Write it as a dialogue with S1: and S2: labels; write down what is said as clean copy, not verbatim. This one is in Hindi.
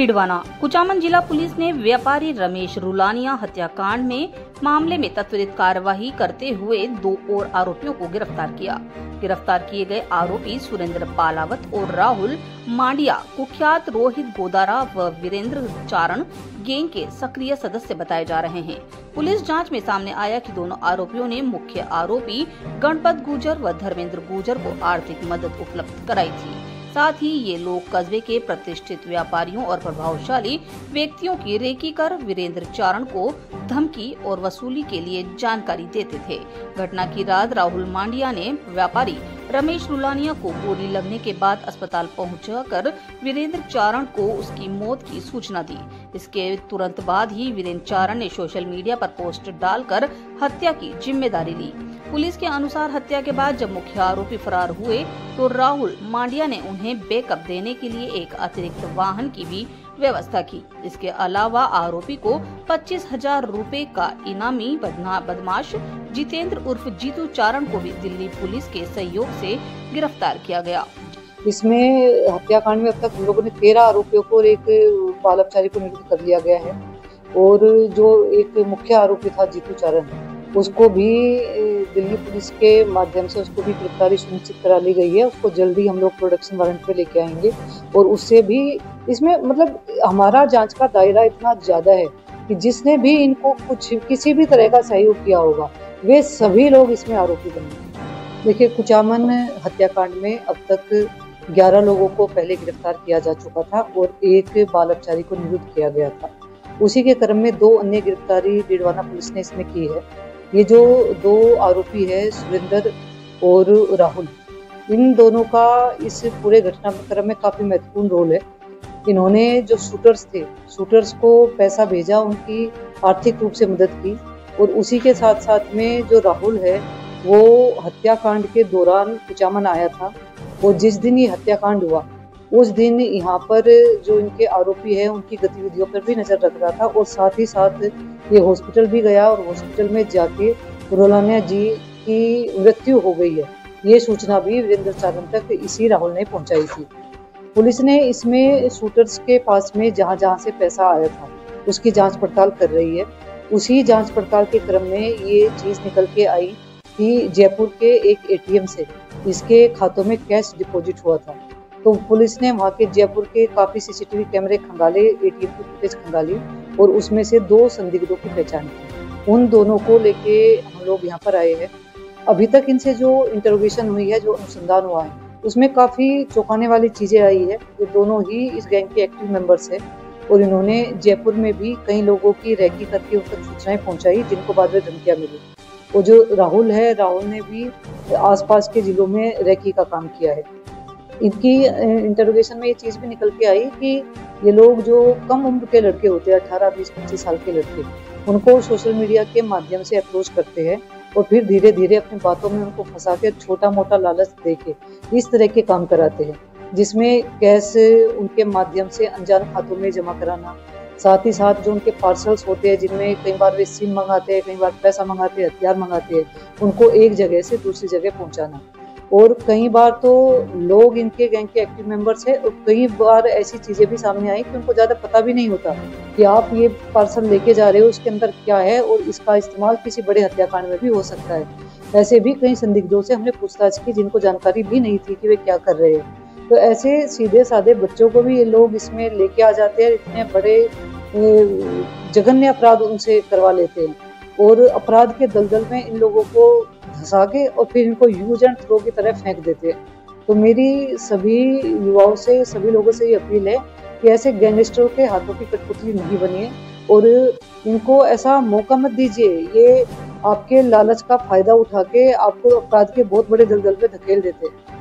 S1: डीडवाना कुचामन जिला पुलिस ने व्यापारी रमेश रुलानिया हत्याकांड में मामले में त्वरित कार्यवाही करते हुए 2 और आरोपियों को गिरफ्तार किया। गिरफ्तार किए गए आरोपी सुरेंद्र पालावत और राहुल मांडिया कुख्यात रोहित गोदारा व वीरेंद्र चारण गैंग के सक्रिय सदस्य बताए जा रहे हैं। पुलिस जांच में सामने आया कि दोनों आरोपियों ने मुख्य आरोपी गणपत गुर्जर व धर्मेंद्र गुर्जर को आर्थिक मदद उपलब्ध कराई थी। साथ ही ये लोग कस्बे के प्रतिष्ठित व्यापारियों और प्रभावशाली व्यक्तियों की रेकी कर वीरेंद्र चारण को धमकी और वसूली के लिए जानकारी देते थे। घटना की रात राहुल मांडिया ने व्यापारी रमेश रुलानिया को गोली लगने के बाद अस्पताल पहुंचाकर वीरेंद्र चारण को उसकी मौत की सूचना दी। इसके तुरंत बाद ही वीरेंद्र चारण ने सोशल मीडिया पर पोस्ट डालकर हत्या की जिम्मेदारी ली। पुलिस के अनुसार हत्या के बाद जब मुख्य आरोपी फरार हुए तो राहुल मांडिया ने उन्हें बैकअप देने के लिए एक अतिरिक्त वाहन की भी व्यवस्था की। इसके अलावा आरोपी को 25,000 रुपए का इनामी बदमाश जितेंद्र उर्फ जीतू चारण को भी दिल्ली पुलिस के सहयोग से गिरफ्तार किया गया।
S2: इसमें हत्याकांड में अब तक हम लोगों ने 13 आरोपियों को और एक बाल अपचारी को नियुक्त कर लिया गया है और जो एक मुख्य आरोपी था जीतू चारण उसको भी दिल्ली पुलिस के माध्यम से उसको भी गिरफ्तारी सुनिश्चित करा ली गई है। उसको जल्दी हम लोग प्रोडक्शन वारंट पे लेके आएंगे और उससे भी इसमें मतलब हमारा जांच का दायरा इतना ज्यादा है कि जिसने भी इनको किसी भी तरह का सहयोग किया होगा वे सभी लोग इसमें आरोपी बनेंगे। देखिए, कुचामन हत्याकांड में अब तक 11 लोगों को पहले गिरफ्तार किया जा चुका था और एक बाल अपचारी को नियुक्त किया गया था। उसी के क्रम में 2 अन्य गिरफ्तारी डीडवाना पुलिस ने इसमें की है। ये जो 2 आरोपी है सुरेंद्र और राहुल, इन दोनों का इस पूरे घटनाक्रम में काफी महत्वपूर्ण रोल है। इन्होंने जो शूटर्स को पैसा भेजा, उनकी आर्थिक रूप से मदद की और उसी के साथ साथ में जो राहुल है वो हत्याकांड के दौरान कुचामन आया था और जिस दिन ये हत्याकांड हुआ उस दिन यहाँ पर जो इनके आरोपी है उनकी गतिविधियों पर भी नजर रख रहा था और साथ ही साथ ये हॉस्पिटल भी गया और हॉस्पिटल में जाके रुलानिया जी की मृत्यु हो गई है, ये सूचना भी वीरेंद्र चारण तक इसी राहुल ने पहुंचाई थी। पुलिस ने इसमें शूटर्स के पास में जहां से पैसा आया था उसकी जांच पड़ताल कर रही है। उसी जांच पड़ताल के क्रम में ये चीज निकल के आई कि जयपुर के एक एटीएम से इसके खातों में कैश डिपॉजिट हुआ था। तो पुलिस ने वहाँ के जयपुर के काफी सीसीटीवी कैमरे खंगाले, एटीएम की फुटेज खंगाली और उसमें से 2 संदिग्धों की पहचान की। उन दोनों को लेके हम लोग यहाँ पर आए हैं। अभी तक इनसे जो इंटरोगेशन हुई है, जो अनुसंधान हुआ है, उसमें काफी चौंकाने वाली चीजें आई है। ये दोनों ही इस गैंग के एक्टिव मेंबर्स है और इन्होंने जयपुर में भी कई लोगों की रैकी करके उन तक सूचनाएं पहुंचाई जिनको बाद में धमकियां मिली। और जो राहुल है, राहुल ने भी आसपास के जिलों में रैकी का काम किया है। इनकी इंटरोगेशन में ये चीज भी निकल के आई कि ये लोग जो कम उम्र के लड़के होते हैं, 18, 20, 25 साल के लड़के, उनको सोशल मीडिया के माध्यम से अप्रोच करते हैं और फिर धीरे धीरे अपनी बातों में उनको फंसा के छोटा मोटा लालच देके इस तरह के काम कराते हैं, जिसमें कैश उनके माध्यम से अनजान खातों में जमा कराना, साथ ही साथ जो उनके पार्सल्स होते हैं जिनमें कई बार वे सिम मंगाते हैं, कई बार पैसा मंगाते हैं, हथियार मंगाते हैं, उनको एक जगह से दूसरी जगह पहुंचाना। और कई बार तो लोग इनके गैंग के एक्टिव मेंबर्स हैं और कई बार ऐसी चीजें भी सामने आई कि उनको ज्यादा पता भी नहीं होता कि आप ये पार्सल लेके जा रहे हो उसके अंदर क्या है और इसका इस्तेमाल किसी बड़े हत्याकांड में भी हो सकता है। ऐसे भी कई संदिग्धों से हमने पूछताछ की जिनको जानकारी भी नहीं थी कि वे क्या कर रहे हैं। तो ऐसे सीधे साधे बच्चों को भी ये लोग इसमें लेके आ जाते हैं, इतने बड़े जघन्य अपराध उनसे करवा लेते हैं और अपराध के दलदल में इन लोगों को धंसा के और फिर इनको यूज एंड थ्रो की तरह फेंक देते हैं। तो मेरी सभी युवाओं से, सभी लोगों से ये अपील है कि ऐसे गैंगस्टरों के हाथों की कठपुतली नहीं बनिए और इनको ऐसा मौका मत दीजिए। ये आपके लालच का फायदा उठा के आपको अपराध के बहुत बड़े दलदल पे धकेल देते हैं।